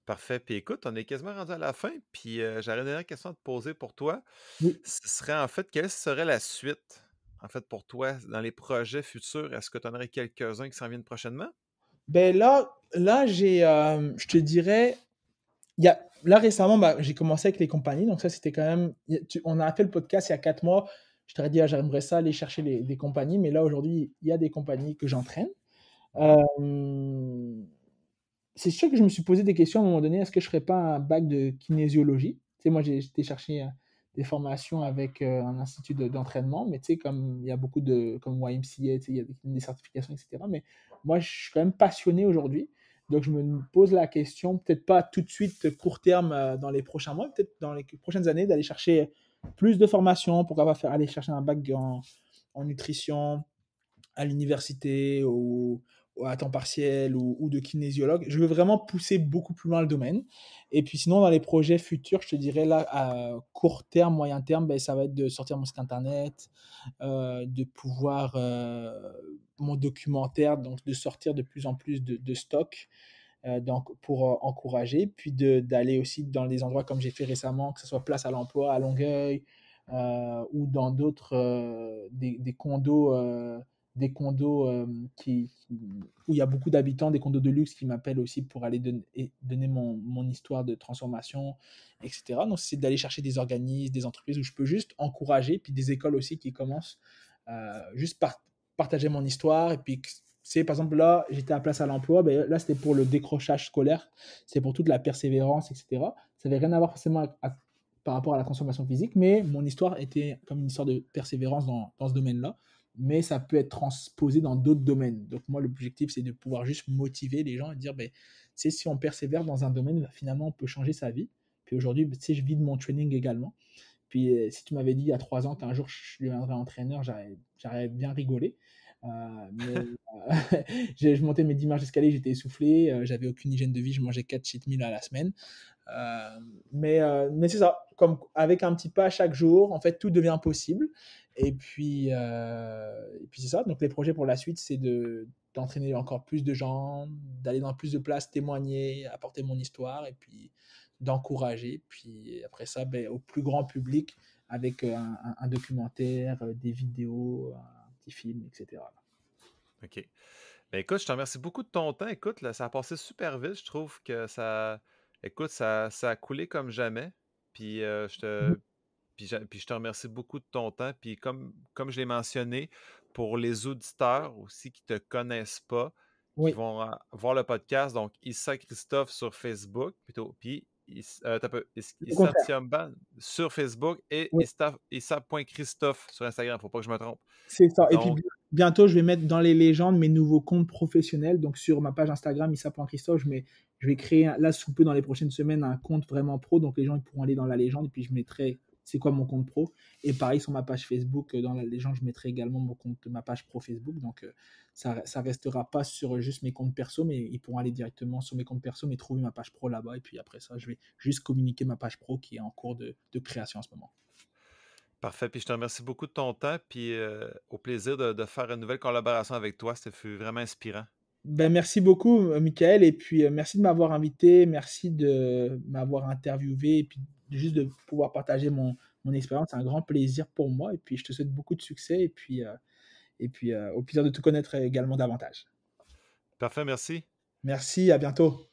Parfait. Puis écoute, on est quasiment rendu à la fin, puis j'aurais une dernière question à te poser pour toi. Oui. Ce serait en fait, quelle serait la suite, en fait, pour toi, dans les projets futurs? Est-ce que tu en aurais quelques-uns qui s'en viennent prochainement? Là je te dirais, là récemment, j'ai commencé avec les compagnies, donc ça c'était quand même. On a fait le podcast il y a 4 mois. Je t'aurais dit, j'aimerais ça aller chercher des compagnies, mais là aujourd'hui, il y a des compagnies que j'entraîne. Mhm. C'est sûr que je me suis posé des questions à un moment donné. Est-ce que je ferais pas un bac de kinésiologie? Tu sais, moi, j'étais chercher des formations avec un institut d'entraînement, mais tu sais, comme il y a beaucoup comme YMCA, tu sais, il y a des certifications, etc. Mais moi, je suis quand même passionné aujourd'hui. Donc, je me pose la question, peut-être pas tout de suite court terme dans les prochains mois, peut-être dans les prochaines années, d'aller chercher plus de formations, pourquoi pas aller chercher un bac en nutrition, à l'université ou à temps partiel ou de kinésiologue. Je veux vraiment pousser beaucoup plus loin le domaine. Et puis sinon, dans les projets futurs, je te dirais là, à court terme, moyen terme, ça va être de sortir mon site internet, de pouvoir mon documentaire, donc de sortir de plus en plus de stock. Donc pour encourager, puis d'aller aussi dans les endroits comme j'ai fait récemment, que ce soit Place à l'Emploi à Longueuil ou dans d'autres des condos où il y a beaucoup d'habitants, des condos de luxe qui m'appellent aussi pour aller donner mon histoire de transformation, etc. Donc, c'est d'aller chercher des organismes, des entreprises où je peux juste encourager, puis des écoles aussi qui commencent juste partager mon histoire. Et puis, c'est par exemple là, j'étais à Place à l'Emploi, là c'était pour le décrochage scolaire, c'est pour toute la persévérance, etc. Ça n'avait rien à voir forcément par rapport à la transformation physique, mais mon histoire était comme une histoire de persévérance dans ce domaine-là, mais ça peut être transposé dans d'autres domaines. Donc moi, l'objectif, c'est de pouvoir juste motiver les gens et dire, si on persévère dans un domaine, finalement, on peut changer sa vie. Puis aujourd'hui, je vis de mon training également. Puis si tu m'avais dit il y a 3 ans qu'un jour je deviendrais entraîneur, j'aurais bien rigolé. Mais je montais mes 10 marches d'escalier, j'étais essoufflé, j'avais aucune hygiène de vie, je mangeais 4 cheat meals à la semaine. Mais c'est ça, comme avec un petit pas chaque jour, en fait, tout devient possible. Et puis c'est ça. Donc les projets pour la suite, c'est d'entraîner encore plus de gens, d'aller dans plus de places, témoigner, apporter mon histoire, et puis d'encourager. Puis après ça, au plus grand public, avec un documentaire, des vidéos, un petit film, etc. OK. Ben écoute, je te remercie beaucoup de ton temps. Écoute, là, ça a passé super vite. Je trouve que ça. Écoute, ça a coulé comme jamais. Puis, puis je te remercie beaucoup de ton temps. Puis comme je l'ai mentionné, pour les auditeurs aussi qui ne te connaissent pas, qui Oui, vont voir le podcast, donc Issa Christophe sur Facebook, plutôt, puis t'as peu, C'est le Issa contraire. Thiamban sur Facebook et Oui. Issa.Christophe sur Instagram. Faut pas que je me trompe. C'est ça. Et puis Donc, bientôt, je vais mettre dans les légendes mes nouveaux comptes professionnels. Donc sur ma page Instagram, issa.christophe, je vais créer là sous peu dans les prochaines semaines un compte vraiment pro. Donc les gens ils pourront aller dans la légende et puis je mettrai c'est quoi mon compte pro. Et pareil sur ma page Facebook, dans la légende, je mettrai également mon compte, ma page pro Facebook. Donc ça restera pas sur juste mes comptes perso, mais ils pourront aller directement sur mes comptes perso, mais trouver ma page pro là-bas. Et puis après ça, je vais juste communiquer ma page pro qui est en cours de création en ce moment. parfait. Puis je te remercie beaucoup de ton temps. Puis au plaisir de faire une nouvelle collaboration avec toi. C'était fut vraiment inspirant. Ben, merci beaucoup, Michael, et puis merci de m'avoir invité, merci de m'avoir interviewé, et puis juste de pouvoir partager mon expérience. C'est un grand plaisir pour moi, et puis je te souhaite beaucoup de succès, et puis au plaisir de te connaître également davantage. Parfait, merci. Merci, à bientôt.